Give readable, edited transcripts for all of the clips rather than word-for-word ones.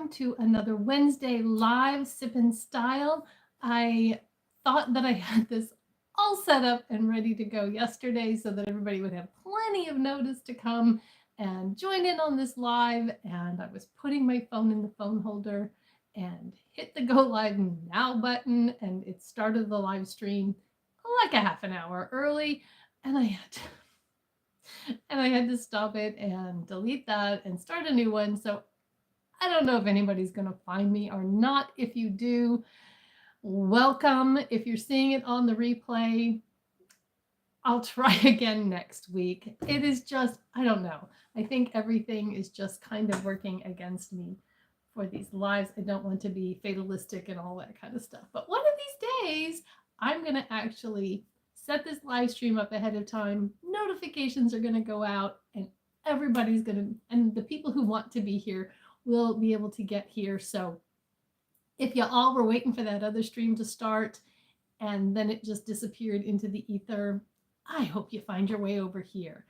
welcome to another Wednesday live Sip and Style. I thought that I had this all set up and ready to go yesterday so that everybody would have plenty of notice to come and join in on this live. And I was putting my phone in the phone holder and hit the go live now button, and it started the live stream like a half an hour early, and I had to stop it and delete that and start a new one. So I don't know if anybody's going to find me or not. If you do, welcome. If you're seeing it on the replay, I'll try again next week. It is just, I don't know. I think everything is just kind of working against me for these lives. I don't want to be fatalistic and all that kind of stuff. But one of these days, I'm going to actually set this live stream up ahead of time. Notifications are going to go out, and everybody's going to, and the people who want to be here will be able to get here. So if you all were waiting for that other stream to start and then it just disappeared into the ether, I hope you find your way over here.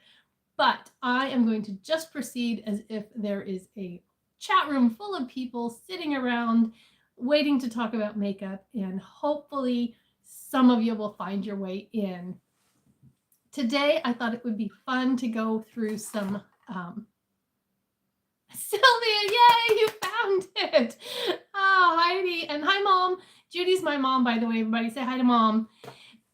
But I am going to just proceed as if there is a chat room full of people sitting around waiting to talk about makeup, and hopefully some of you will find your way in. Today, I thought it would be fun to go through some Sylvia, yay, you found it. Oh, Heidi, and hi, Mom. Judy's my mom, by the way. Everybody say hi to Mom.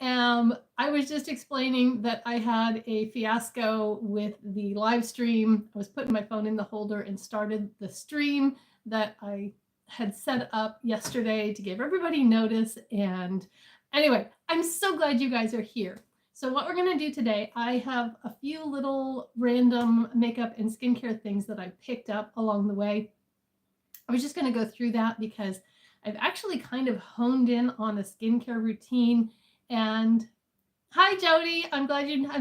I was just explaining that I had a fiasco with the live stream. I was putting my phone in the holder and started the stream that I had set up yesterday to give everybody notice. And anyway, I'm so glad you guys are here. So what we're going to do today, I have a few little random makeup and skincare things that I picked up along the way. I was just going to go through that because I've actually kind of honed in on a skincare routine. And hi, Jody. I'm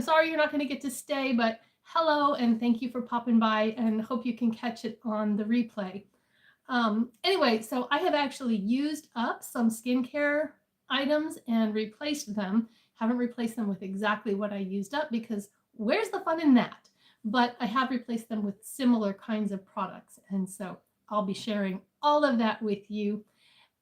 sorry you're not going to get to stay, but hello and thank you for popping by, and hope you can catch it on the replay. Anyway, so I have actually used up some skincare items and replaced them. Haven't replaced them with exactly what I used up because where's the fun in that? But I have replaced them with similar kinds of products. And so I'll be sharing all of that with you.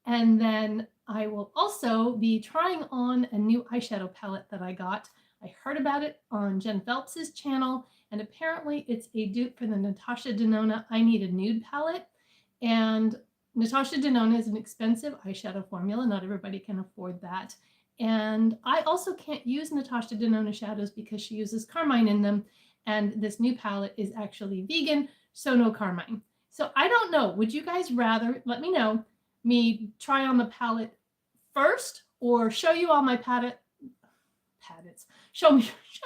And then I will also be trying on a new eyeshadow palette that I got. I heard about it on Jen Phelps's channel, and apparently it's a dupe for the Natasha Denona I Need a Nude palette. And Natasha Denona is an expensive eyeshadow formula. Not everybody can afford that. And I also can't use Natasha Denona shadows because she uses carmine in them. And this new palette is actually vegan, so no carmine. So I don't know. Would you guys rather, let me know, me try on the palette first or show you all my show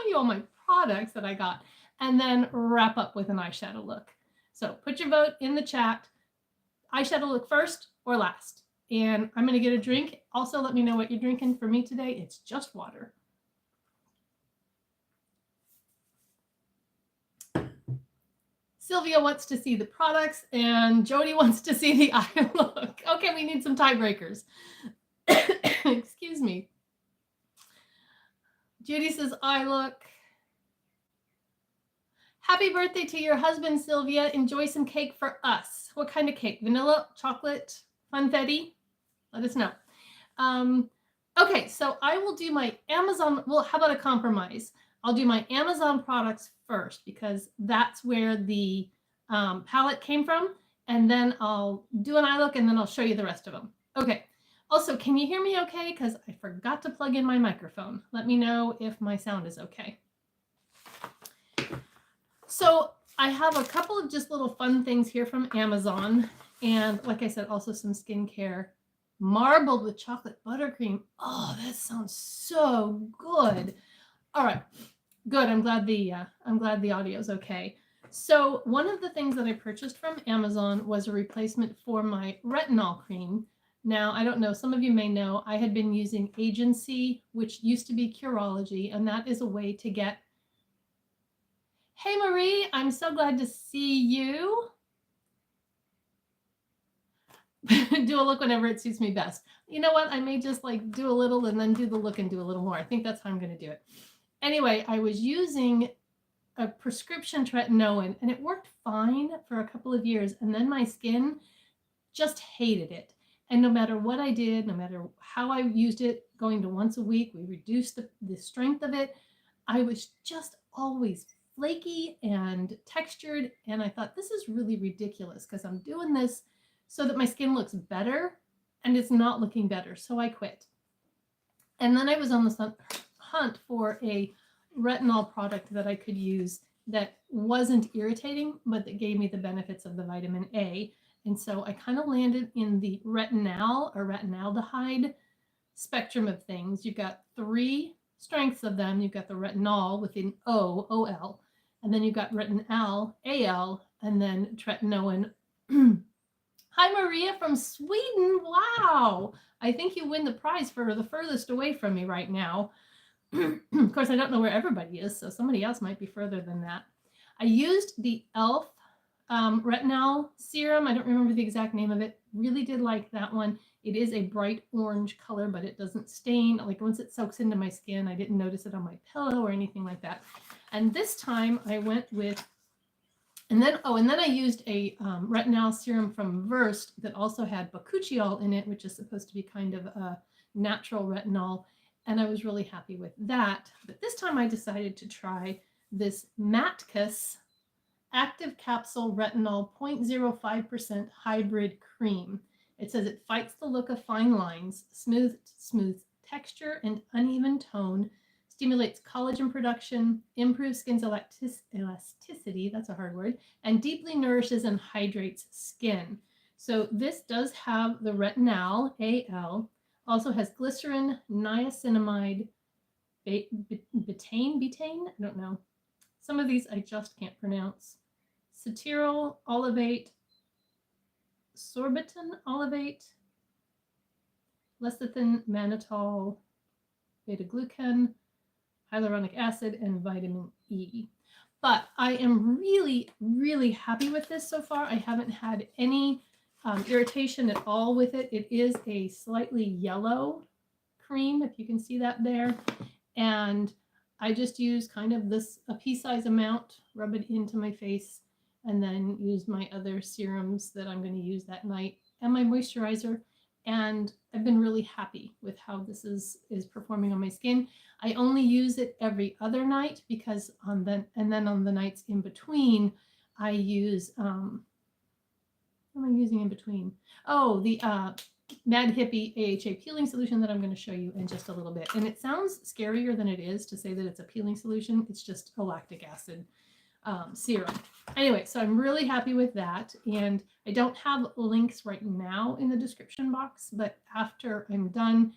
you all my products that I got, and then wrap up with an eyeshadow look? So put your vote in the chat. Eyeshadow look first or last? And I'm going to get a drink. Also, let me know what you're drinking. For me today, it's just water. Sylvia wants to see the products, and Jody wants to see the eye look. Okay, we need some tiebreakers. Excuse me. Judy says eye look. Happy birthday to your husband, Sylvia. Enjoy some cake for us. What kind of cake? Vanilla, chocolate, funfetti? Let us know. Okay, so I will do my Amazon. Well, how about a compromise? I'll do my Amazon products first because that's where the palette came from. And then I'll do an eye look, and then I'll show you the rest of them. Okay. Also, can you hear me okay? Because I forgot to plug in my microphone. Let me know if my sound is okay. So I have a couple of just little fun things here from Amazon. And like I said, also some skincare. Marbled with chocolate buttercream. Oh, that sounds so good. All right, good. I'm glad the audio is okay. So one of the things that I purchased from Amazon was a replacement for my retinol cream. Now, I don't know, some of you may know, I had been using Agency, which used to be Curology, and that is a way to get... Hey, Marie, I'm so glad to see you. Do a look whenever it suits me best. You know what? I may just like do a little and then do the look and do a little more. I think that's how I'm going to do it. Anyway, I was using a prescription tretinoin, and it worked fine for a couple of years. And then my skin just hated it. And no matter what I did, no matter how I used it, going to once a week, we reduced the strength of it. I was just always flaky and textured. And I thought, this is really ridiculous because I'm doing this so that my skin looks better and it's not looking better. So I quit. And then I was on the hunt for a retinol product that I could use that wasn't irritating, but that gave me the benefits of the vitamin A. And so I kind of landed in the retinal or retinaldehyde spectrum of things. You've got 3 strengths of them. You've got the retinol with an O, O-L, and then you've got retinal, A-L, and then tretinoin. Hi, Maria from Sweden. Wow. I think you win the prize for the furthest away from me right now. Of course, I don't know where everybody is, so somebody else might be further than that. I used the e.l.f. Retinol serum. I don't remember the exact name of it. Really did like that one. It is a bright orange color, but it doesn't stain. Like once it soaks into my skin, I didn't notice it on my pillow or anything like that. And this time I went with, and then I used a retinol serum from Versed that also had bakuchiol in it, which is supposed to be kind of a natural retinol. And I was really happy with that. But this time I decided to try this Matcus Active Capsule Retinol 0.05% Hybrid Cream. It says it fights the look of fine lines, smooth texture and uneven tone, stimulates collagen production, improves skin's elasticity, that's a hard word, and deeply nourishes and hydrates skin. So this does have the retinol, AL, also has glycerin, niacinamide, betaine, I don't know. Some of these I just can't pronounce. Cetyl olivate, sorbitan olivate, lecithin, mannitol, beta-glucan, hyaluronic acid, and vitamin E. But I am really, really happy with this so far. I haven't had any irritation at all with it. It is a slightly yellow cream, if you can see that there. And I just use kind of this, a pea-size amount, rub it into my face, and then use my other serums that I'm going to use that night and my moisturizer. And I've been really happy with how this is performing on my skin. I only use it every other night because and then on the nights in between, I use, what am I using in between? Oh, the Mad Hippie AHA peeling solution that I'm going to show you in just a little bit. And it sounds scarier than it is to say that it's a peeling solution. It's just a lactic acid serum. Anyway, so I'm really happy with that. And I don't have links right now in the description box, but after I'm done,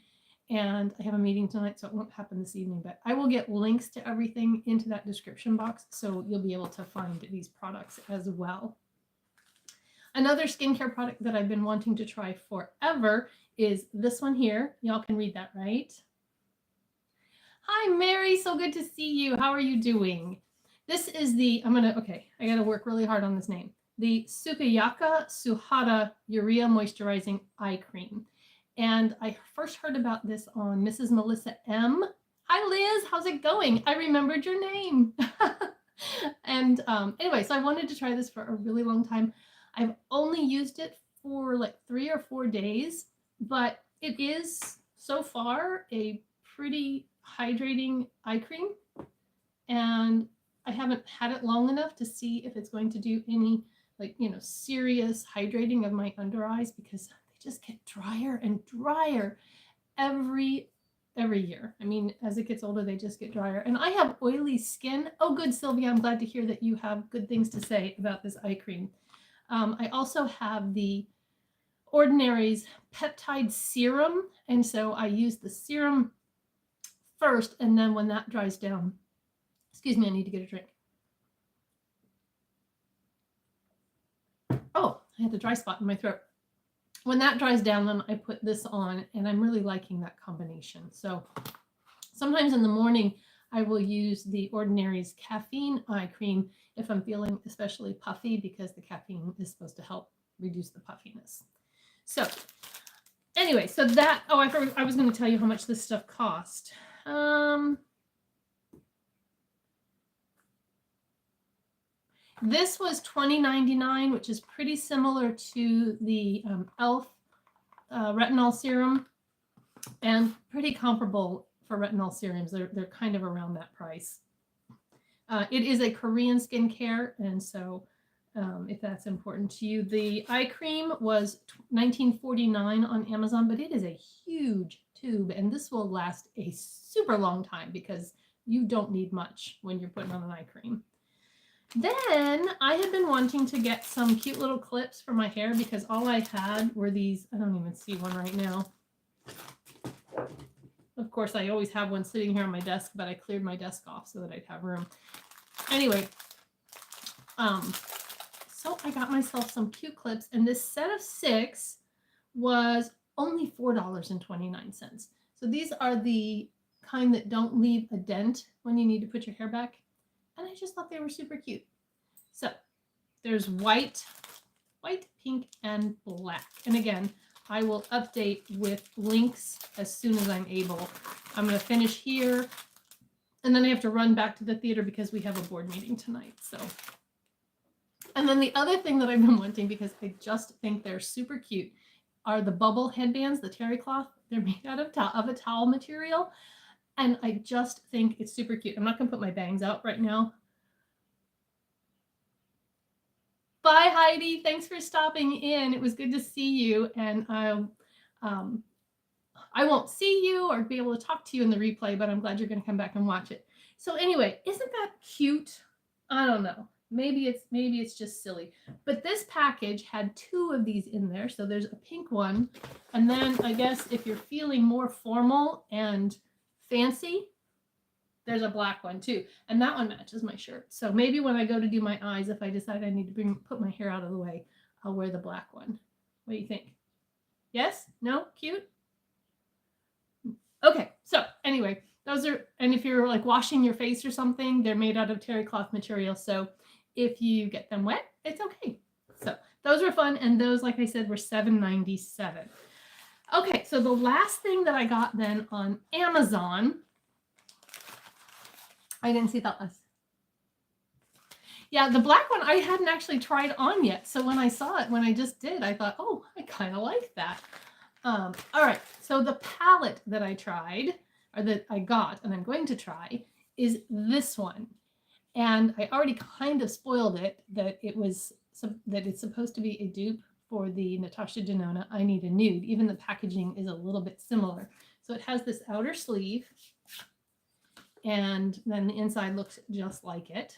and I have a meeting tonight, so it won't happen this evening, but I will get links to everything into that description box, so you'll be able to find these products as well. Another skincare product that I've been wanting to try forever is this one here. Y'all can read that, right? Hi, Mary. So good to see you. How are you doing? This is the, I got to work really hard on this name. The Sukiyaka Suhara Urea Moisturizing Eye Cream. And I first heard about this on Mrs. Melissa M. Hi, Liz. How's it going? I remembered your name. And anyway, so I wanted to try this for a really long time. I've only used it for like 3 or 4 days, but it is so far a pretty hydrating eye cream. And I haven't had it long enough to see if it's going to do any serious hydrating of my under eyes, because they just get drier and drier every year. I mean, as it gets older, they just get drier. And I have oily skin. Oh, good, Sylvia. I'm glad to hear that you have good things to say about this eye cream. I also have the Ordinary's peptide serum. And so I use the serum first, and then when that dries down, excuse me, I need to get a drink. Oh, I had a dry spot in my throat. When that dries down, then I put this on, and I'm really liking that combination. So sometimes in the morning, I will use the Ordinary's caffeine eye cream if I'm feeling especially puffy, because the caffeine is supposed to help reduce the puffiness. So anyway, so that, oh, I was going to tell you how much this stuff cost. This was $20.99, which is pretty similar to the e.l.f. Retinol serum, and pretty comparable for retinol serums. They're kind of around that price. It is a Korean skincare, and so if that's important to you. The eye cream was $19.49 on Amazon, but it is a huge tube, and this will last a super long time because you don't need much when you're putting on an eye cream. Then I had been wanting to get some cute little clips for my hair because all I had were these. I don't even see one right now. Of course, I always have one sitting here on my desk, but I cleared my desk off so that I'd have room. Anyway, so I got myself some cute clips, and this set of 6 was only $4.29. So these are the kind that don't leave a dent when you need to put your hair back. And I just thought they were super cute. So there's white, pink, and black. And again, I will update with links as soon as I'm able. I'm going to finish here, and then I have to run back to the theater because we have a board meeting tonight. So, and then the other thing that I've been wanting, because I just think they're super cute, are the bubble headbands, the terry cloth. They're made out of a towel material, and I just think it's super cute. I'm not going to put my bangs out right now. Bye, Heidi. Thanks for stopping in. It was good to see you, and I won't see you or be able to talk to you in the replay, but I'm glad you're going to come back and watch it. So anyway, isn't that cute? I don't know. Maybe it's just silly. But this package had 2 of these in there. So there's a pink one, and then I guess if you're feeling more formal and fancy, there's a black one too. And that one matches my shirt. So maybe when I go to do my eyes, if I decide I need to put my hair out of the way, I'll wear the black one. What do you think? Yes? No? Cute? Okay, so anyway, those are, and if you're like washing your face or something, they're made out of terry cloth material. So if you get them wet, it's okay. So those were fun. And those, like I said, were $7.97. Okay, so the last thing that I got then on Amazon, I didn't see that last. Yeah, the black one I hadn't actually tried on yet. So when I saw it, when I just did, I thought, oh, I kind of like that. All right, so the palette that I tried, or that I got, and I'm going to try, is this one. And I already kind of spoiled it that it's supposed to be a dupe for the Natasha Denona I Need a Nude. Even the packaging is a little bit similar. So it has this outer sleeve, and then the inside looks just like it.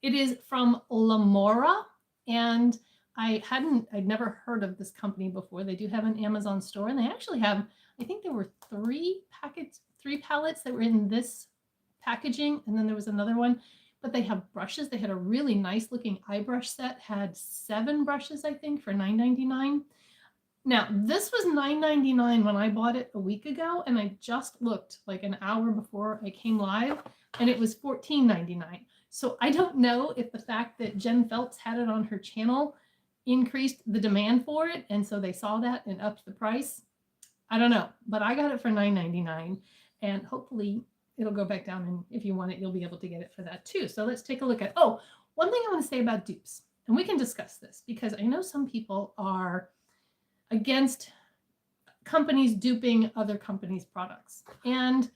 It is from Lamora, and I'd never heard of this company before. They do have an Amazon store, and they actually have, I think there were 3 palettes that were in this packaging, and then there was another one, but they have brushes. They had a really nice looking eye brush set, had 7 brushes, I think, for $9.99. Now, this was $9.99 when I bought it a week ago, and I just looked like an hour before I came live, and it was $14.99. So I don't know if the fact that Jen Phelps had it on her channel increased the demand for it, and so they saw that and upped the price. I don't know, but I got it for $9.99, and hopefully it'll go back down, and if you want it, you'll be able to get it for that too. So let's take a look at, one thing I want to say about dupes, and we can discuss this because I know some people are against companies duping other companies' products. And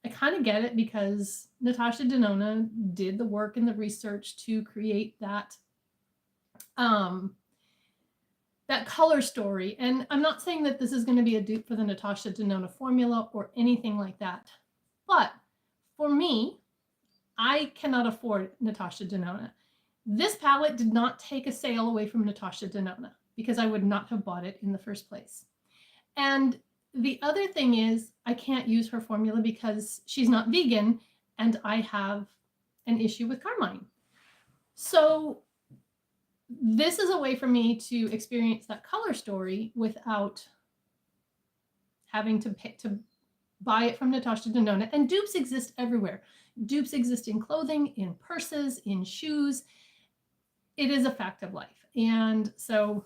I kind of get it because Natasha Denona did the work and the research to create that that color story. And I'm not saying that this is going to be a dupe for the Natasha Denona formula or anything like that. But for me, I cannot afford Natasha Denona. This palette did not take a sale away from Natasha Denona because I would not have bought it in the first place. And the other thing is I can't use her formula because she's not vegan and I have an issue with carmine. So this is a way for me to experience that color story without having to buy it from Natasha Denona. And dupes exist everywhere. Dupes exist in clothing, in purses, in shoes. It is a fact of life. And so,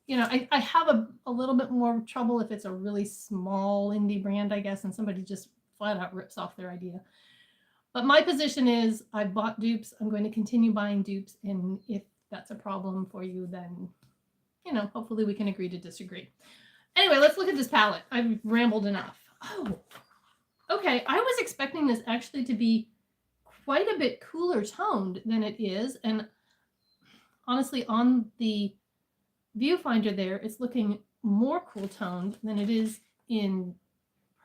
you know, I have a little bit more trouble if it's a really small indie brand, I guess, and somebody just flat out rips off their idea. But my position is I've bought dupes. I'm going to continue buying dupes. And if that's a problem for you, then, you know, hopefully we can agree to disagree. Anyway, let's look at this palette. I've rambled enough. Oh, okay. I was expecting this actually to be quite a bit cooler toned than it is. And honestly, on the viewfinder there, it's looking more cool toned than it is in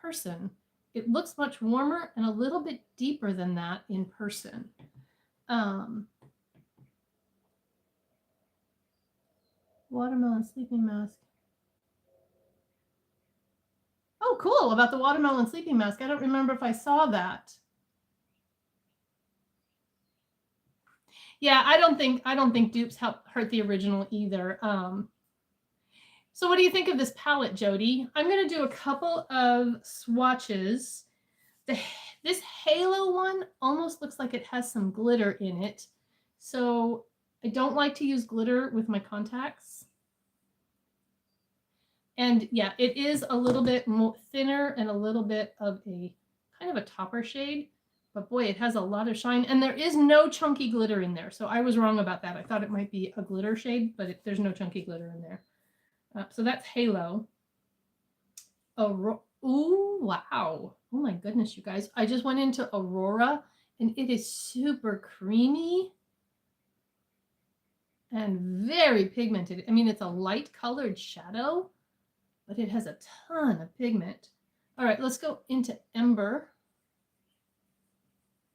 person. It looks much warmer and a little bit deeper than that in person. Watermelon sleeping mask. Oh, cool, about the watermelon sleeping mask. I don't remember if I saw that. Yeah, I don't think dupes help hurt the original either. So what do you think of this palette, Jody? I'm going to do a couple of swatches. This halo one almost looks like it has some glitter in it. So I don't like to use glitter with my contacts. And yeah, it is a little bit more thinner and a little bit of a kind of a topper shade. But boy, it has a lot of shine. And there is no chunky glitter in there. So I was wrong about that. I thought it might be a glitter shade, but there's no chunky glitter in there. So that's Halo. Ooh, wow. Oh my goodness, you guys. I just went into Aurora and it is super creamy and very pigmented. I mean, it's a light colored shadow, but it has a ton of pigment. All right, let's go into Ember.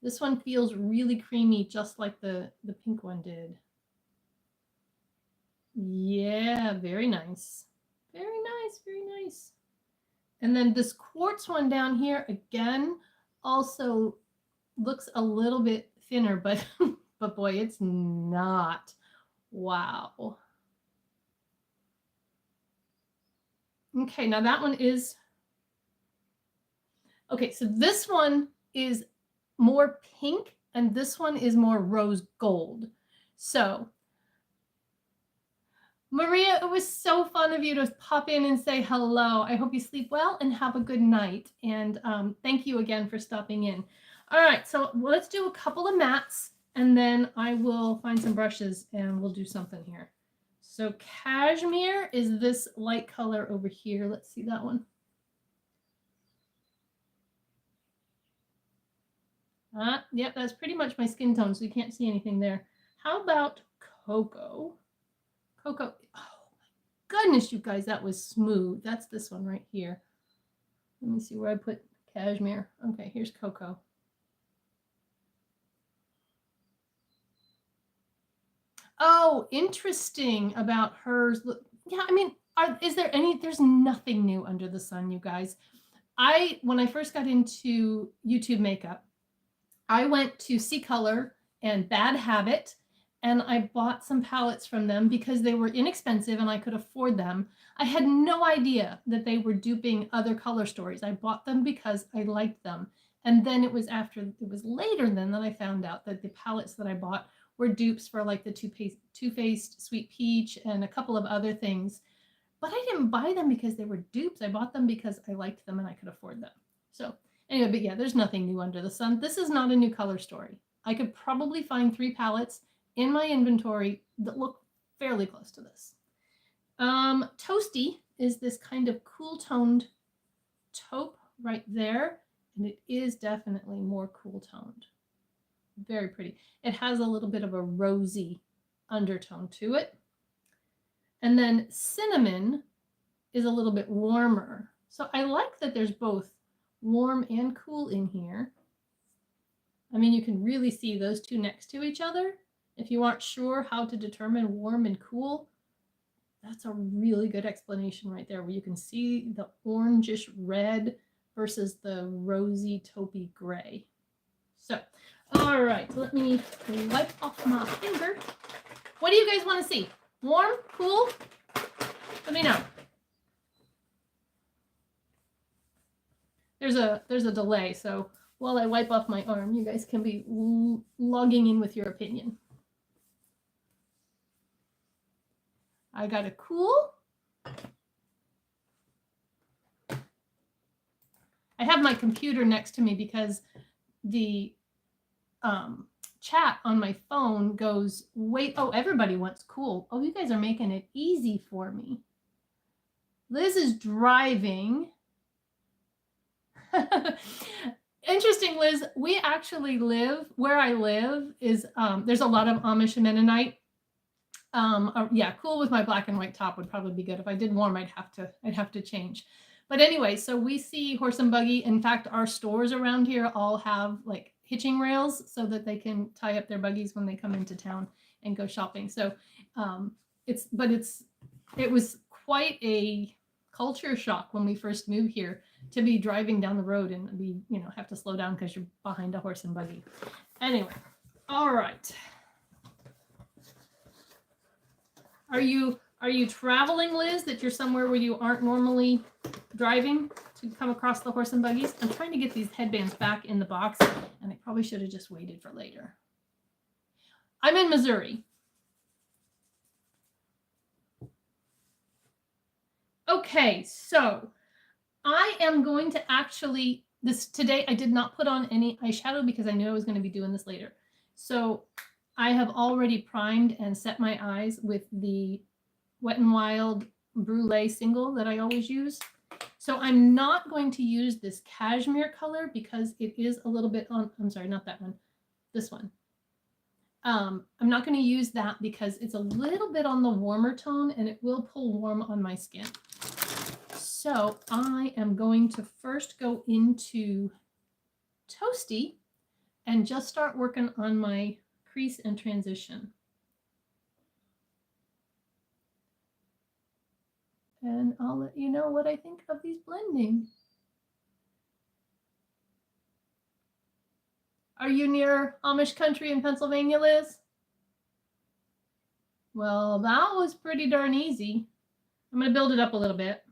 This one feels really creamy, just like the pink one did. Yeah, very nice. Very nice, very nice. And then this quartz one down here, again, also looks a little bit thinner, but, but boy, it's not. Wow. Okay, now that one is, okay, so this one is more pink and this one is more rose gold. So Maria, it was so fun of you to pop in and say hello. I hope you sleep well and have a good night. And thank you again for stopping in. All right, so let's do a couple of mattes and then I will find some brushes and we'll do something here. So Cashmere is this light color over here. Let's see that one. Yep, that's pretty much my skin tone, so you can't see anything there. How about Cocoa? Cocoa, oh my goodness, you guys, that was smooth. That's this one right here. Let me see where I put Cashmere. Okay, here's Cocoa. Oh, interesting about hers. Yeah, I mean, is there any, there's nothing new under the sun, you guys. When I first got into YouTube makeup, I went to C Color and Bad Habit, and I bought some palettes from them because they were inexpensive and I could afford them. I had no idea that they were duping other color stories. I bought them because I liked them. And then it was later then that I found out that the palettes that I bought were dupes for like the Too Faced Sweet Peach and a couple of other things. But I didn't buy them because they were dupes. I bought them because I liked them and I could afford them. So anyway, but yeah, there's nothing new under the sun. This is not a new color story. I could probably find 3 palettes in my inventory that look fairly close to this. Toasty is this kind of cool toned taupe right there. And it is definitely more cool toned. Very pretty. It has a little bit of a rosy undertone to it. And then Cinnamon is a little bit warmer. So I like that there's both warm and cool in here. I mean, you can really see those two next to each other. If you aren't sure how to determine warm and cool, that's a really good explanation right there, where you can see the orangish red versus the rosy taupey gray. So, all right, let me wipe off my finger. What do you guys want to see? Warm, cool? Let me know. There's a delay, so while I wipe off my arm, you guys can be logging in with your opinion. I got a cool. I have my computer next to me because the chat on my phone goes, wait, oh, everybody wants cool. Oh, you guys are making it easy for me. Liz is driving. Interesting, Liz. We actually live where I live is there's a lot of Amish and Mennonite. Yeah, cool with my black and white top would probably be good. If I did warm, I'd have to change. But anyway, so we see horse and buggy. In fact, our stores around here all have like hitching rails so that they can tie up their buggies when they come into town and go shopping. So it was quite a culture shock when we first moved here to be driving down the road and be, have to slow down because you're behind a horse and buggy. Anyway, all right. Are you traveling, Liz, that you're somewhere where you aren't normally driving to come across the horse and buggies? I'm trying to get these headbands back in the box, and I probably should have just waited for later. I'm in Missouri. Okay, so I am going to actually, today I did not put on any eyeshadow because I knew I was going to be doing this later. So I have already primed and set my eyes with the Wet n Wild Brulee single that I always use. So I'm not going to use this cashmere color because it is a little bit on, I'm sorry, not that one, this one. I'm not going to use that because it's a little bit on the warmer tone and it will pull warm on my skin. So I am going to first go into Toasty and just start working on my crease and transition. And I'll let you know what I think of these blending. Are you near Amish country in Pennsylvania, Liz? Well, that was pretty darn easy. I'm going to build it up a little bit.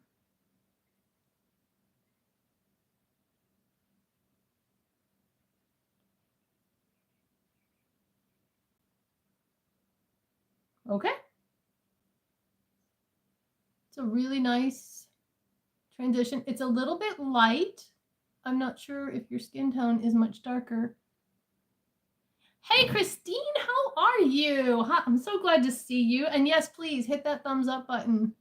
Okay. It's a really nice transition. It's a little bit light. I'm not sure if your skin tone is much darker. Hey, Christine, how are you? I'm so glad to see you. And yes, please hit that thumbs up button.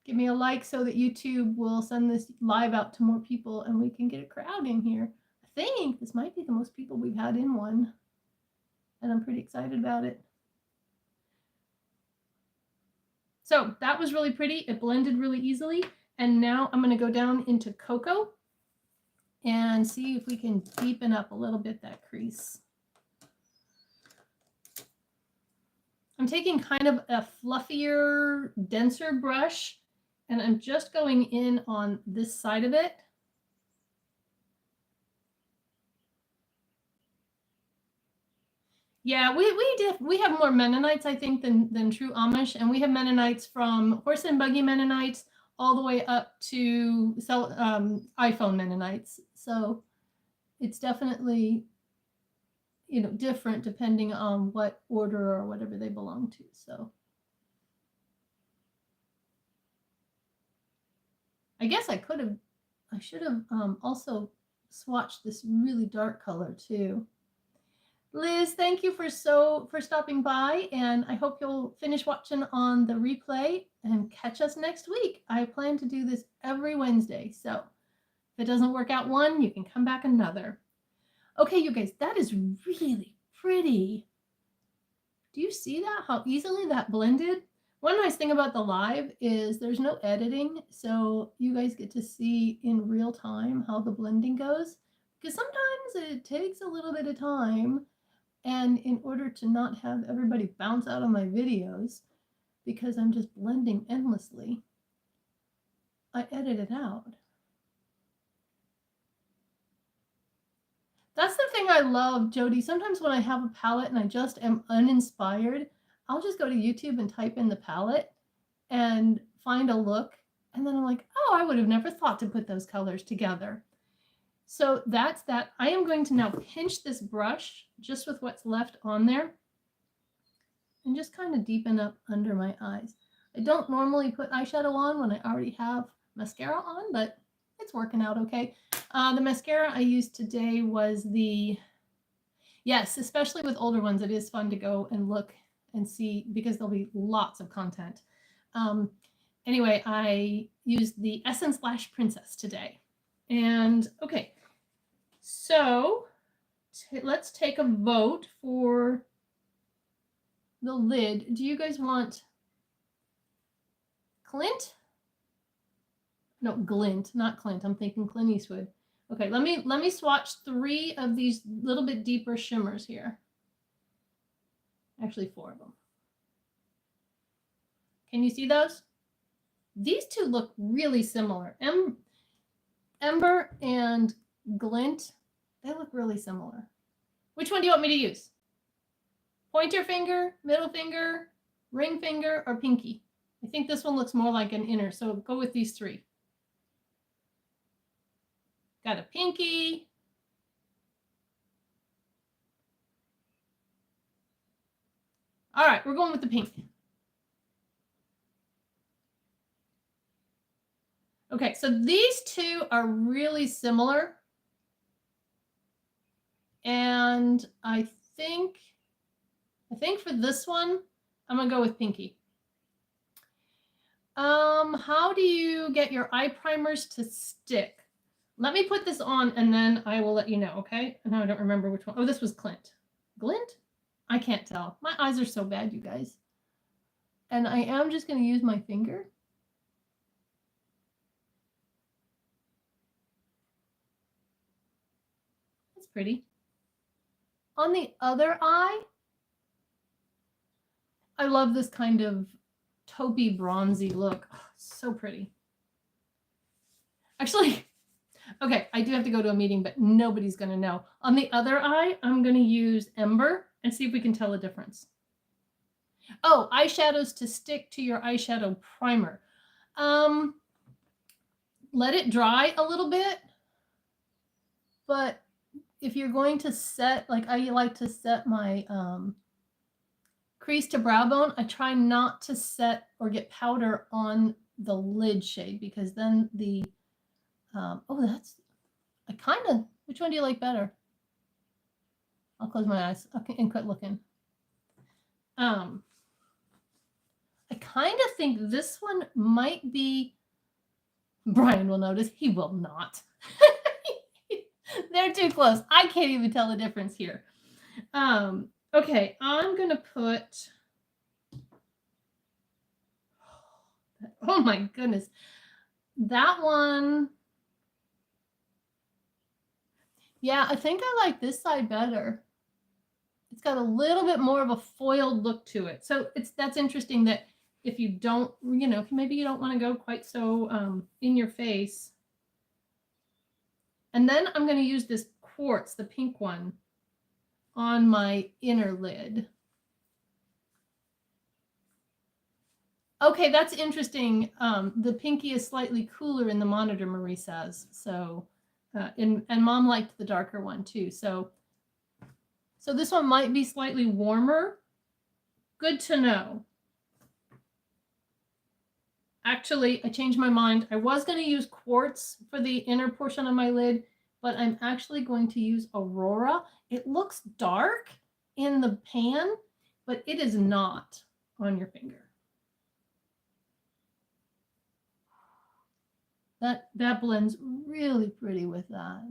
Give me a like so that YouTube will send this live out to more people and we can get a crowd in here. I think this might be the most people we've had in one. And I'm pretty excited about it. So that was really pretty. It blended really easily. And now I'm going to go down into Cocoa and see if we can deepen up a little bit that crease. I'm taking kind of a fluffier, denser brush, and I'm just going in on this side of it. Yeah, we have more Mennonites, I think, than true Amish, and we have Mennonites from horse and buggy Mennonites all the way up to iPhone Mennonites. So it's definitely, different depending on what order or whatever they belong to. So I guess I should have also swatched this really dark color too. Liz, thank you for stopping by, and I hope you'll finish watching on the replay and catch us next week. I plan to do this every Wednesday, so if it doesn't work out one, you can come back another. Okay, you guys, that is really pretty. Do you see that? How easily that blended? One nice thing about the live is there's no editing, so you guys get to see in real time how the blending goes, because sometimes it takes a little bit of time. And in order to not have everybody bounce out of my videos because I'm just blending endlessly, I edit it out. That's the thing I love, Jody. Sometimes when I have a palette and I just am uninspired, I'll just go to YouTube and type in the palette and find a look. And then I'm like, oh, I would have never thought to put those colors together. So that's that. I am going to now pinch this brush just with what's left on there and just kind of deepen up under my eyes. I don't normally put eyeshadow on when I already have mascara on, but it's working out okay. The mascara I used today was the Yes, especially with older ones, it is fun to go and look and see because there'll be lots of content. Anyway, I used the Essence Lash Princess today. And okay, so let's take a vote for the lid. Do you guys want Clint? No, Glint, not Clint. I'm thinking Clint Eastwood. Okay, let me swatch 3 of these little bit deeper shimmers here. Actually, 4 of them. Can you see those? These 2 look really similar. Ember and Glint, they look really similar. Which one do you want me to use? Pointer finger, middle finger, ring finger, or pinky? I think this one looks more like an inner, so go with these 3. Got a pinky. All right, we're going with the pink. Okay, so these 2 are really similar. And I think for this one, I'm gonna go with pinky. How do you get your eye primers to stick? Let me put this on and then I will let you know, okay? And I don't remember which one. Oh, this was Clint. Glint? I can't tell. My eyes are so bad, you guys. And I am just going to use my finger. That's pretty. On the other eye, I love this kind of taupey bronzy look. Oh, so pretty. Actually, okay, I do have to go to a meeting, but nobody's going to know. On the other eye, I'm going to use Ember and see if we can tell a difference. Oh, eyeshadows to stick to your eyeshadow primer. Let it dry a little bit, but if you're going to set, like I like to set my crease to brow bone, I try not to set or get powder on the lid shade because then the, oh, that's, I kind of, which one do you like better? I'll close my eyes and quit looking. I kind of think this one might be, Brian will notice, he will not. They're too close. I can't even tell the difference here. Okay, I'm going to put, oh my goodness, that one. Yeah, I think I like this side better. It's got a little bit more of a foiled look to it. So that's interesting that if you don't, you know, maybe you don't want to go quite so in your face. And then I'm going to use this quartz, the pink one, on my inner lid. Okay, that's interesting. The pinky is slightly cooler in the monitor, Marie says. So, and Mom liked the darker one too. So this one might be slightly warmer. Good to know. Actually, I changed my mind. I was going to use quartz for the inner portion of my lid, but I'm actually going to use Aurora. It looks dark in the pan, but it is not on your finger. That blends really pretty with that.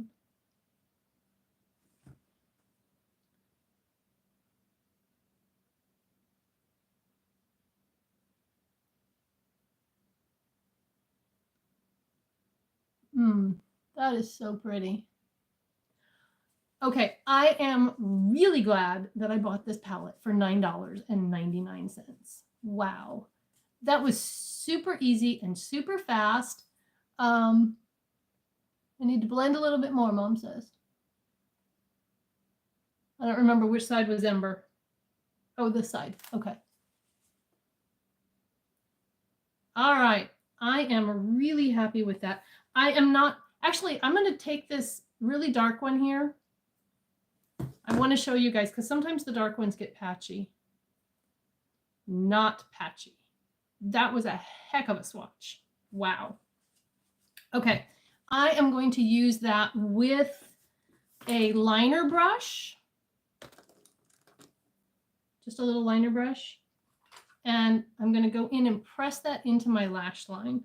That is so pretty. Okay, I am really glad that I bought this palette for $9.99. Wow. That was super easy and super fast. I need to blend a little bit more, Mom says. I don't remember which side was Ember. Oh, this side. Okay. All right. I am really happy with that. I am not, actually, I'm going to take this really dark one here. I want to show you guys because sometimes the dark ones get patchy. Not patchy. That was a heck of a swatch. Wow. Okay. I am going to use that with a liner brush. just a little liner brush. And I'm going to go in and press that into my lash line.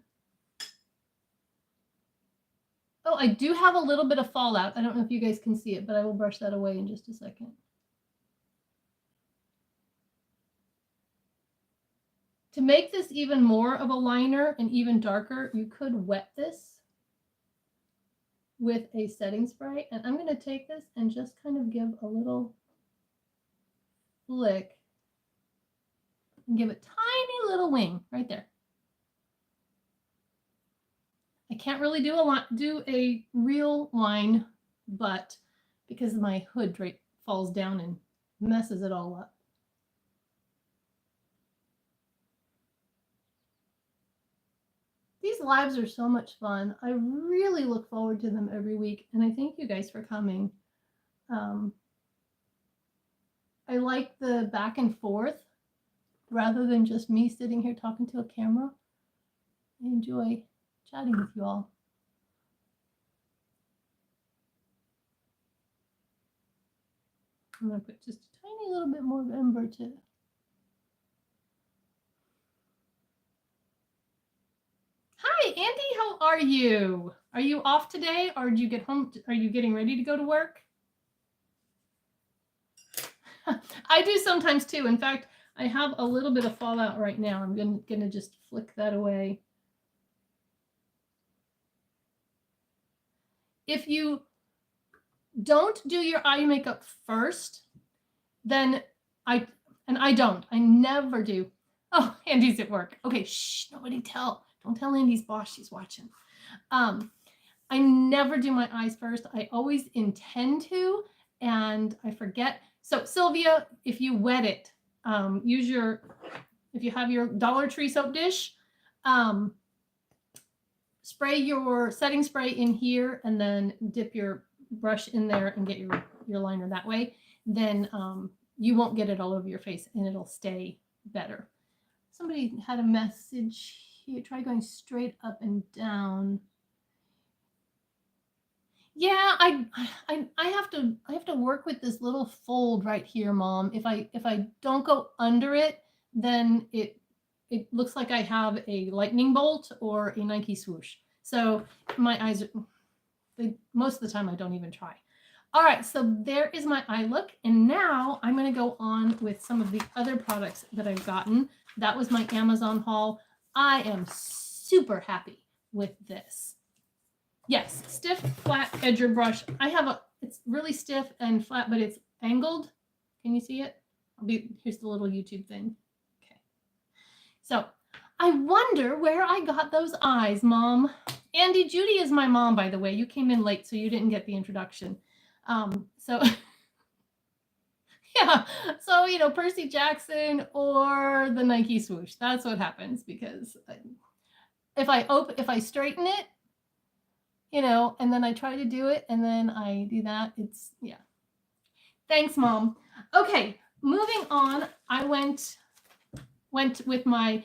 Oh, I do have a little bit of fallout. I don't know if you guys can see it, but I will brush that away in just a second. To make this even more of a liner and even darker, you could wet this with a setting spray. And I'm going to take this and just kind of give a little flick and give a tiny little wing right there. I can't really do a real line, but because my hood drape falls down and messes it all up. These lives are so much fun. I really look forward to them every week, and I thank you guys for coming. I like the back and forth rather than just me sitting here talking to a camera. I enjoy chatting with you all. I'm going to put just a tiny little bit more of ember to. Hi, Andy, how are you? Are you off today, or did you get home? Are you getting ready to go to work? I do sometimes too. In fact, I have a little bit of fallout right now. I'm going to just flick that away. If you don't do your eye makeup first, then I never do. Oh, Andy's at work. Okay, shh, don't tell Andy's boss she's watching. I never do my eyes first. I always intend to, and I forget. So Sylvia, if you wet it, if you have your Dollar Tree soap dish, spray your setting spray in here and then dip your brush in there and get your liner that way. Then you won't get it all over your face and it'll stay better. Somebody had a message here. Try going straight up and down. Yeah, I have to work with this little fold right here, Mom. If I don't go under it, then it looks like I have a lightning bolt or a Nike swoosh. So my eyes most of the time I don't even try. All right, so there is my eye look, and now I'm going to go on with some of the other products that I've gotten. That was my Amazon haul. I am super happy with this. Yes, stiff, flat edger brush. It's really stiff and flat, but it's angled. Can you see it? Here's the little YouTube thing. Okay. So I wonder where I got those eyes, Mom. Andy, Judy is my mom, by the way. You came in late, so you didn't get the introduction. So yeah, so Percy Jackson or the Nike swoosh. That's what happens, because if I straighten it, and then I try to do it, and then I do that. Yeah. Thanks, Mom. Okay, moving on. I went with my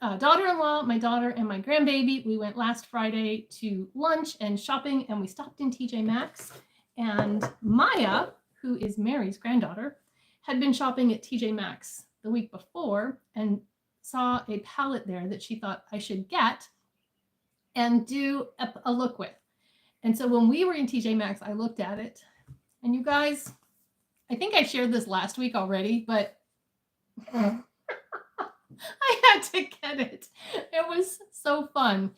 daughter-in-law, my daughter, and my grandbaby. We went last Friday to lunch and shopping, and we stopped in TJ Maxx. And Maya, who is Mary's granddaughter, had been shopping at TJ Maxx the week before and saw a palette there that she thought I should get and do a look with. And so when we were in TJ Maxx, I looked at it. And you guys, I think I shared this last week already, but I had to get it. It was so fun.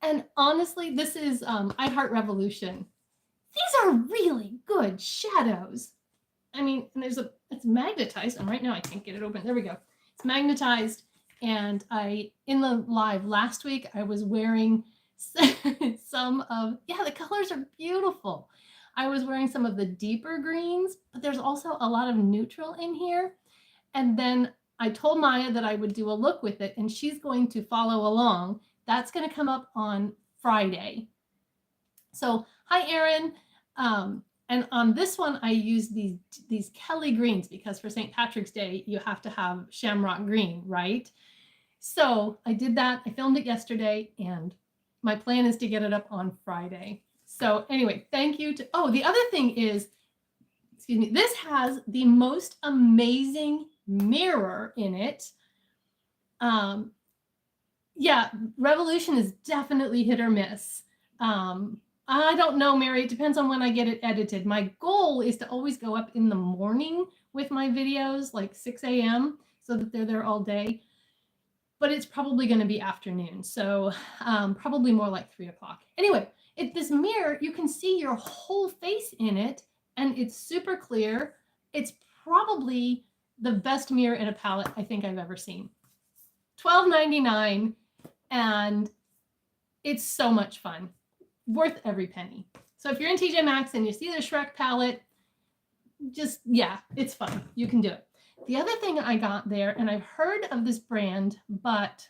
And honestly, this is I Heart Revolution. These are really good shadows. I mean, and it's magnetized. And right now I can't get it open. There we go. It's magnetized. And in the live last week, I was wearing some of, the colors are beautiful. I was wearing some of the deeper greens, but there's also a lot of neutral in here. And then I told Maya that I would do a look with it, and she's going to follow along. That's going to come up on Friday. So, hi, Erin. And on this one, I used these Kelly greens because for St. Patrick's Day, you have to have shamrock green, right? So I did that. I filmed it yesterday, and my plan is to get it up on Friday. So anyway, thank you to, the other thing is, excuse me, this has the most amazing mirror in it. Yeah, Revolution is definitely hit or miss. I don't know, Mary. It depends on when I get it edited. My goal is to always go up in the morning with my videos, like 6 a.m., so that they're there all day. But it's probably going to be afternoon, so probably more like 3 o'clock. Anyway, this mirror, you can see your whole face in it, and it's super clear. It's probably the best mirror in a palette I think I've ever seen. $12.99, and it's so much fun. Worth every penny. So if you're in TJ Maxx and you see the Shrek palette, just, yeah, it's fun. You can do it. The other thing I got there, and I've heard of this brand, but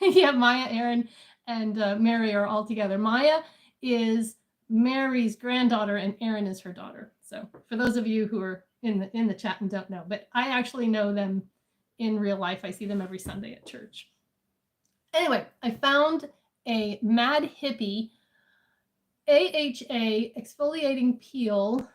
yeah, Maya, Erin, and Mary are all together. Maya is Mary's granddaughter, and Erin is her daughter. So for those of you who are in the chat and don't know, but I actually know them in real life. I see them every Sunday at church. Anyway, I found a Mad Hippie AHA exfoliating peel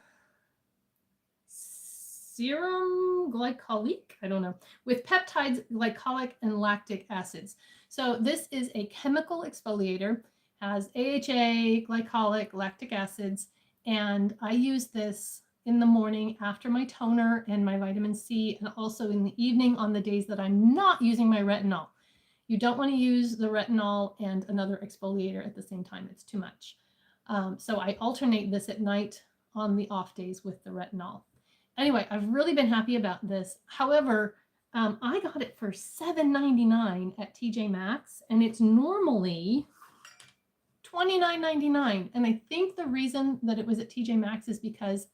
serum glycolic, I don't know, with peptides, glycolic, and lactic acids. So this is a chemical exfoliator, has AHA, glycolic, lactic acids, and I use this in the morning after my toner and my vitamin C, and also in the evening on the days that I'm not using my retinol. You don't want to use the retinol and another exfoliator at the same time. It's too much. So I alternate this at night on the off days with the retinol. Anyway, I've really been happy about this. However, I got it for $7.99 at TJ Maxx, and it's normally $29.99. And I think the reason that it was at TJ Maxx is because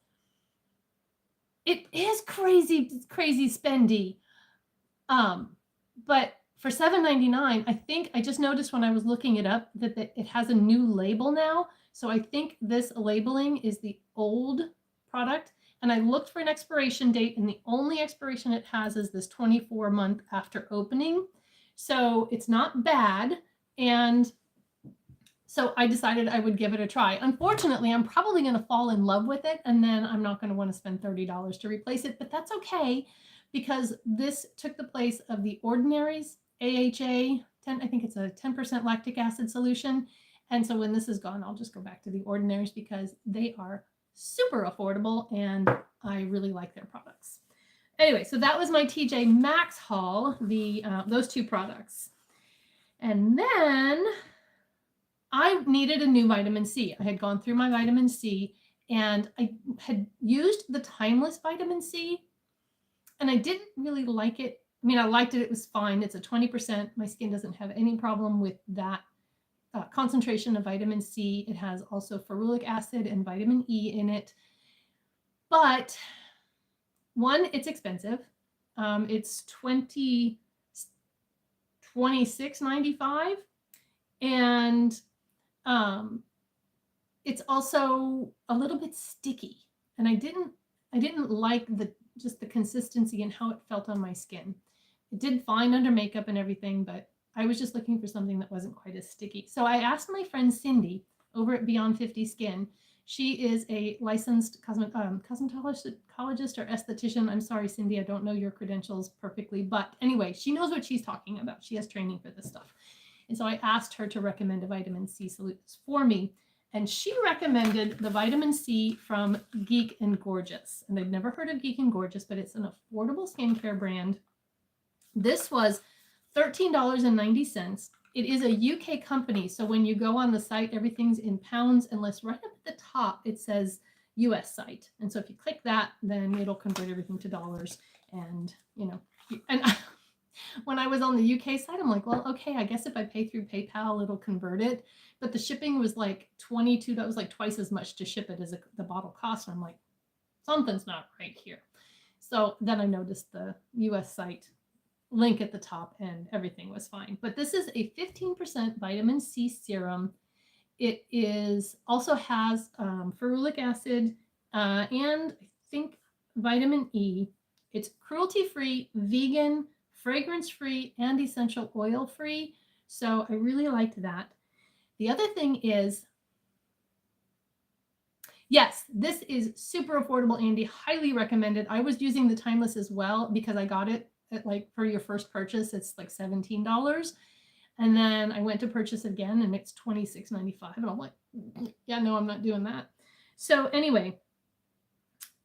it is crazy spendy. But for $7.99, I think I just noticed when I was looking it up that it has a new label now. So I think this labeling is the old product. And I looked for an expiration date, and the only expiration it has is this 24-month after opening. So it's not bad. And so I decided I would give it a try. Unfortunately, I'm probably going to fall in love with it, and then I'm not going to want to spend $30 to replace it. But that's okay, because this took the place of the Ordinary's AHA 10. I think it's a 10% lactic acid solution. And so when this is gone, I'll just go back to the Ordinary's because they are super affordable and I really like their products. Anyway, so that was my TJ Maxx haul, those two products. And then I needed a new vitamin C. I had gone through my vitamin C, and I had used the Timeless vitamin C, and I didn't really like it. I mean, I liked it. It was fine. It's a 20%. My skin doesn't have any problem with that concentration of vitamin C. It has also ferulic acid and vitamin E in it. But one, it's expensive. It's $26.95, and it's also a little bit sticky. And I didn't like just the consistency and how it felt on my skin. It did fine under makeup and everything, but I was just looking for something that wasn't quite as sticky. So I asked my friend Cindy over at Beyond 50 Skin. She is a licensed cosmetologist or esthetician. I'm sorry, Cindy, I don't know your credentials perfectly, but anyway, she knows what she's talking about. She has training for this stuff. And so I asked her to recommend a vitamin C solution for me. And she recommended the vitamin C from Geek and Gorgeous. And I've never heard of Geek and Gorgeous, but it's an affordable skincare brand. This was $13.90. It is a UK company. So when you go on the site, everything's in pounds, unless right up at the top, it says US site. And so if you click that, then it'll convert everything to dollars. And, you know, and when I was on the UK site, I'm like, well, okay, I guess if I pay through PayPal, it'll convert it. But the shipping was like $22. That was like twice as much to ship it as the bottle cost. And I'm like, something's not right here. So then I noticed the US site link at the top, and everything was fine. But this is a 15% vitamin C serum. It also has ferulic acid and I think vitamin E. It's cruelty-free, vegan, fragrance-free, and essential oil-free. So I really liked that. The other thing is, Yes, this is super affordable, Andy. Highly recommended. I was using the Timeless as well because I got it at, like, for your first purchase, it's like $17. And then I went to purchase again and it's $26.95. And I'm like, yeah, no, I'm not doing that. So anyway,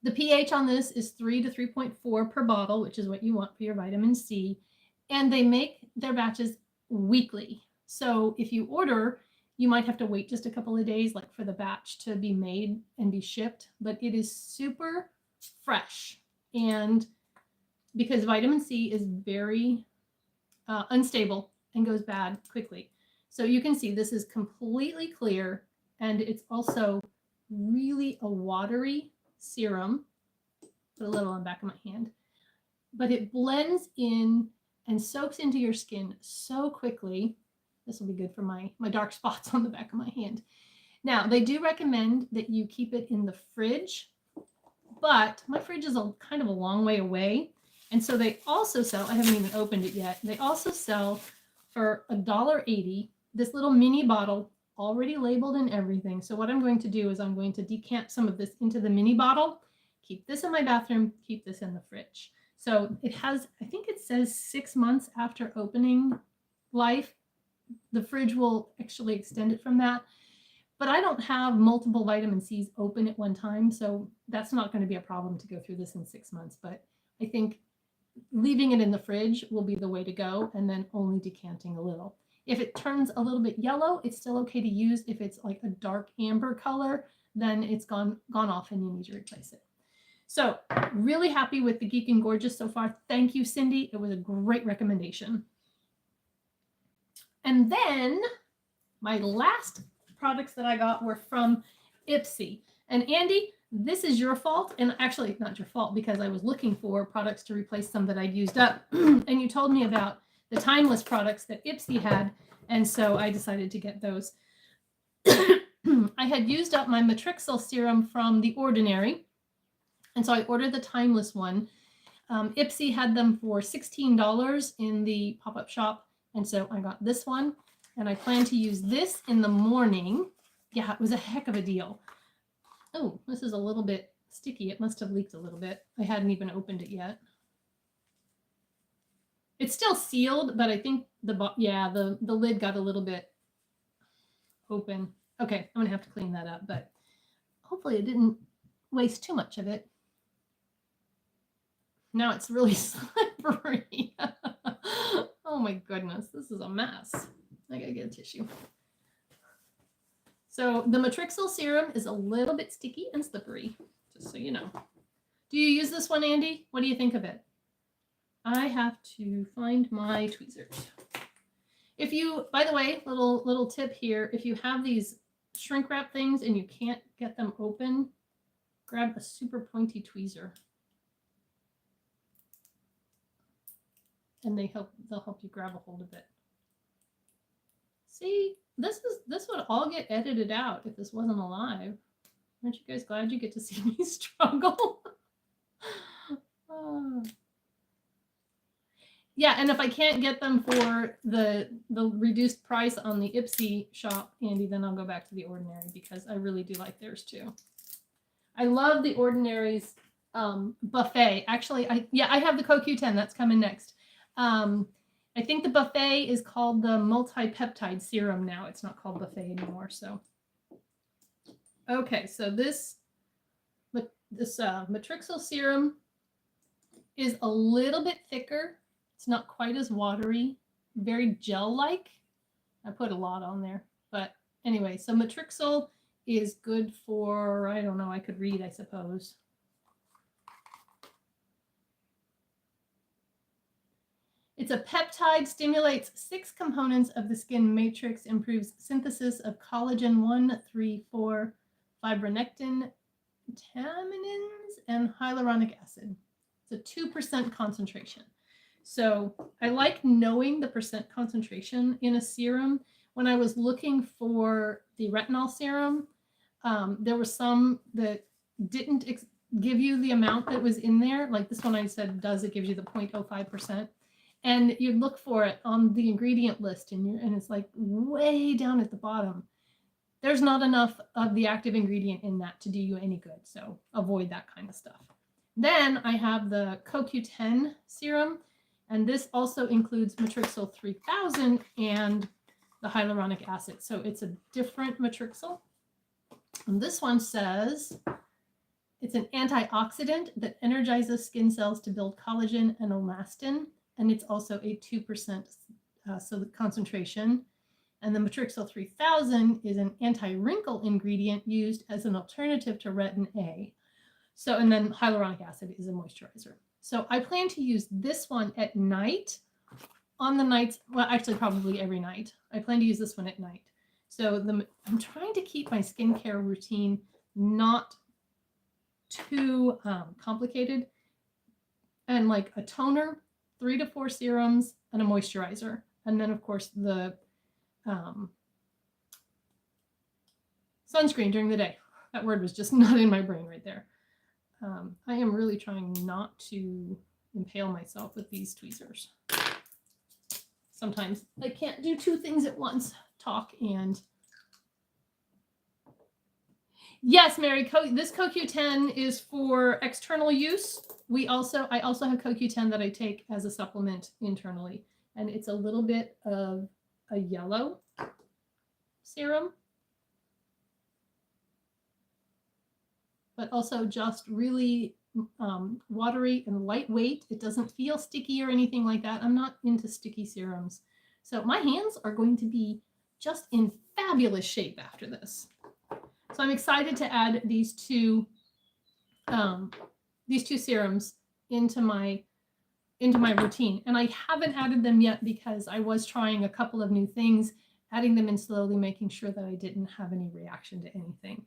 the pH on this is 3 to 3.4 per bottle, which is what you want for your vitamin C. And they make their batches weekly. So if you order, you might have to wait just a couple of days, like for the batch to be made and be shipped, but it is super fresh. And because vitamin C is very unstable and goes bad quickly. So you can see this is completely clear, and it's also really a watery serum. Put a little on the back of my hand, but it blends in and soaks into your skin so quickly. This will be good for my dark spots on the back of my hand. Now, they do recommend that you keep it in the fridge, but my fridge is kind of a long way away. And so they also sell, I haven't even opened it yet, they also sell for $1.80 this little mini bottle, already labeled and everything. So what I'm going to do is I'm going to decant some of this into the mini bottle, keep this in my bathroom, keep this in the fridge. So it has, I think it says 6 months after opening life. The fridge will actually extend it from that. But I don't have multiple vitamin C's open at one time, so that's not going to be a problem to go through this in 6 months. But I think leaving it in the fridge will be the way to go, and then only decanting a little. If it turns a little bit yellow, it's still okay to use. If it's like a dark amber color, then it's gone off and you need to replace it. So really happy with the Geek and Gorgeous so far. Thank you, Cindy. It was a great recommendation. And then my last products that I got were from Ipsy. And Andy, this is your fault, and actually not your fault, because I was looking for products to replace some that I'd used up. And you told me about the Timeless products that Ipsy had, and so I decided to get those. I had used up my Matrixyl serum from The Ordinary, and so I ordered the Timeless one. Ipsy had them for $16 in the pop-up shop, and so I got this one, and I plan to use this in the morning. Yeah, it was a heck of a deal. Oh, this is a little bit sticky. It must have leaked a little bit. I hadn't even opened it yet. It's still sealed, but I think the lid got a little bit open. Okay, I'm gonna have to clean that up, but hopefully it didn't waste too much of it. Now it's really slippery. Oh my goodness, this is a mess. I gotta get a tissue. So the Matrixyl serum is a little bit sticky and slippery, just so you know. Do you use this one, Andy? What do you think of it? I have to find my tweezers. If you, by the way, little tip here, if you have these shrink wrap things and you can't get them open, grab a super pointy tweezer. And they'll help you grab a hold of it. See, this would all get edited out if this wasn't alive. Aren't you guys glad you get to see me struggle? Oh. Yeah, and if I can't get them for the reduced price on the Ipsy shop, Andy, then I'll go back to The Ordinary, because I really do like theirs too. I love The Ordinary's buffet. Actually, I have the CoQ10. That's coming next. I think the buffet is called the multi-peptide serum now. It's not called buffet anymore. So, okay, so this Matrixyl serum is a little bit thicker. It's not quite as watery, very gel-like. I put a lot on there, but anyway, so Matrixyl is good for, I don't know, I could read, I suppose. It's a peptide, stimulates 6 components of the skin matrix, improves synthesis of collagen 1, 3, 4, fibronectin, tamanins, and hyaluronic acid. It's a 2% concentration. So I like knowing the percent concentration in a serum. When I was looking for the retinol serum, there were some that didn't give you the amount that was in there. Like this one I said, it gives you the 0.05%. And you look for it on the ingredient list, and it's like way down at the bottom. there's not enough of the active ingredient in that to do you any good. So avoid that kind of stuff. Then I have the CoQ10 serum, and this also includes Matrixyl 3000 and the hyaluronic acid. So it's a different Matrixyl. And this one says it's an antioxidant that energizes skin cells to build collagen and elastin. And it's also a 2% so the concentration. And the Matrixyl 3000 is an anti-wrinkle ingredient used as an alternative to retin A. So, and then hyaluronic acid is a moisturizer. So I plan to use this one at night on the nights, well, actually probably every night. I plan to use this one at night. So I'm trying to keep my skincare routine not too complicated, and like a toner, 3 to 4 serums, and a moisturizer. And then of course the sunscreen during the day. That word was just not in my brain right there. I am really trying not to impale myself with these tweezers. Sometimes I can't do 2 things at once, talk and... Yes, Mary, this CoQ10 is for external use. I also have CoQ10 that I take as a supplement internally, and it's a little bit of a yellow serum, but also just really watery and lightweight. It doesn't feel sticky or anything like that. I'm not into sticky serums. So my hands are going to be just in fabulous shape after this. So I'm excited to add these two serums into my routine. And I haven't added them yet because I was trying a couple of new things, adding them in slowly, making sure that I didn't have any reaction to anything.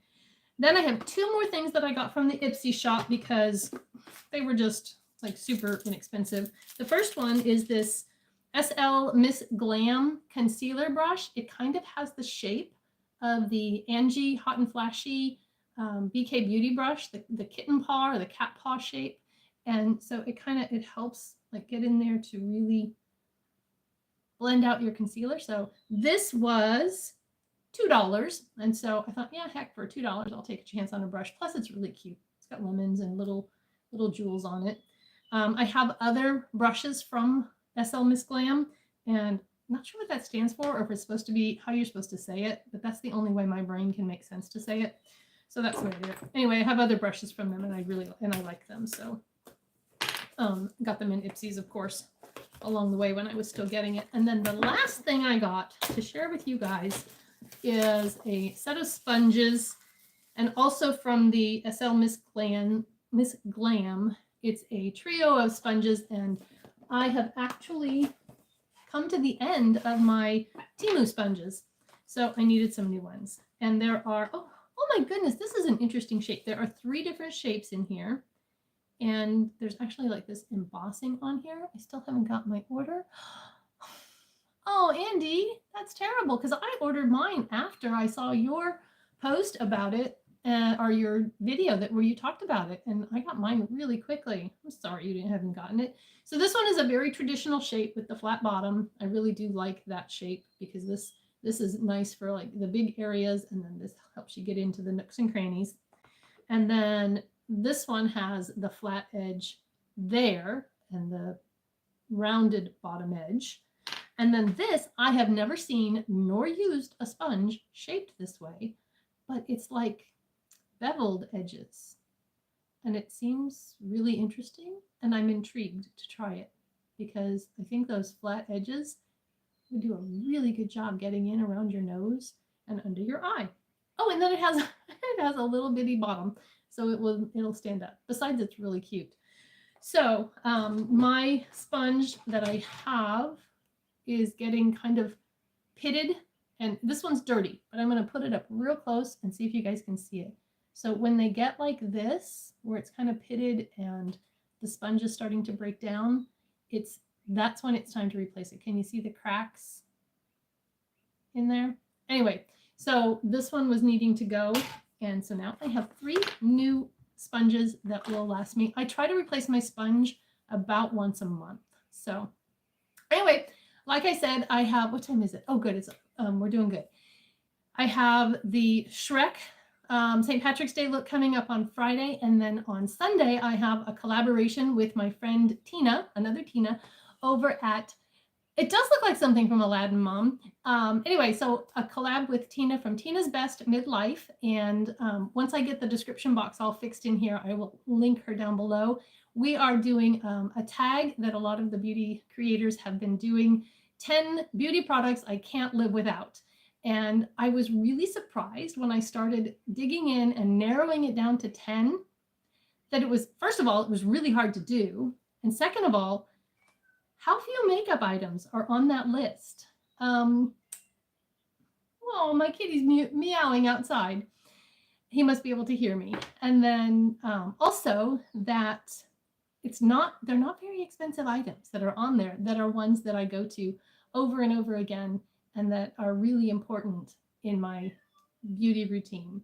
Then I have 2 more things that I got from the Ipsy shop because they were just like super inexpensive. The first one is this SL Miss Glam concealer brush. It kind of has the shape of the Angie Hot and Flashy BK Beauty brush, the kitten paw or the cat paw shape. And so it helps like get in there to really blend out your concealer. So this was $2. And so I thought, yeah, heck, for $2, I'll take a chance on a brush. Plus it's really cute. It's got lemons and little jewels on it. I have other brushes from SL Miss Glam, and I'm not sure what that stands for or if it's supposed to be how you're supposed to say it, but that's the only way my brain can make sense to say it. So that's what I did. Anyway, I have other brushes from them, and I like them. So got them in Ipsy's, of course, along the way when I was still getting it. And then the last thing I got to share with you guys is a set of sponges, and also from the SL Miss Glam. It's a trio of sponges, and I have actually come to the end of my Temu sponges. So I needed some new ones. And there are, oh my goodness, this is an interesting shape. There are 3 different shapes in here. And there's actually like this embossing on here. I still haven't got my order. Oh, Andy, that's terrible because I ordered mine after I saw your post about it, or your video where you talked about it, and I got mine really quickly. I'm sorry you haven't gotten it. So this one is a very traditional shape with the flat bottom. I really do like that shape because this is nice for like the big areas, and then this helps you get into the nooks and crannies. And then this one has the flat edge there and the rounded bottom edge. And then this, I have never seen nor used a sponge shaped this way, but it's like beveled edges. And it seems really interesting, and I'm intrigued to try it because I think those flat edges would do a really good job getting in around your nose and under your eye. Oh, and then it has a little bitty bottom, so it'll stand up. Besides, it's really cute. So my sponge that I have is getting kind of pitted, and this one's dirty, but I'm going to put it up real close and see if you guys can see it. So when they get like this, where it's kind of pitted and the sponge is starting to break down, that's when it's time to replace it. Can you see the cracks in there? Anyway, so this one was needing to go, and so now I have 3 new sponges that will last me. I try to replace my sponge about once a month. So anyway, like I said, I have, what time is it? Oh, good. It's we're doing good. I have the Shrek St. Patrick's Day look coming up on Friday. And then on Sunday, I have a collaboration with my friend Tina, another Tina, over at, it does look like something from Aladdin, Mom. Anyway, so a collab with Tina from Tina's Best Midlife. And once I get the description box all fixed in here, I will link her down below. We are doing a tag that a lot of the beauty creators have been doing, 10 beauty products I can't live without. And I was really surprised when I started digging in and narrowing it down to 10, that it was, first of all, it was really hard to do. And second of all, how few makeup items are on that list? Oh, my kitty's meowing outside. He must be able to hear me. And then also that they're not very expensive items that are on there, that are ones that I go to over and over again and that are really important in my beauty routine.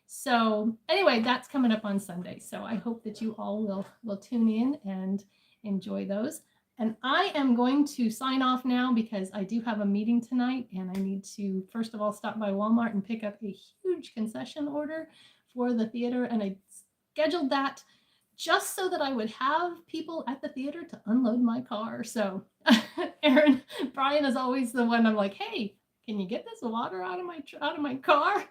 So anyway, that's coming up on Sunday. So I hope that you all will tune in and enjoy those. And I am going to sign off now because I do have a meeting tonight and I need to, first of all, stop by Walmart and pick up a huge concession order for the theater. And I scheduled that just so that I would have people at the theater to unload my car. So Brian is always the one I'm like, hey, can you get this water out of my car?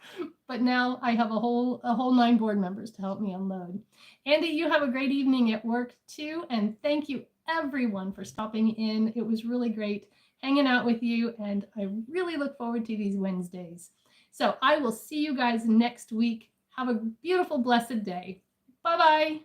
But now I have a whole 9 board members to help me unload. Andy, you have a great evening at work too. And thank you everyone for stopping in. It was really great hanging out with you. And I really look forward to these Wednesdays. So I will see you guys next week. Have a beautiful, blessed day. Bye-bye.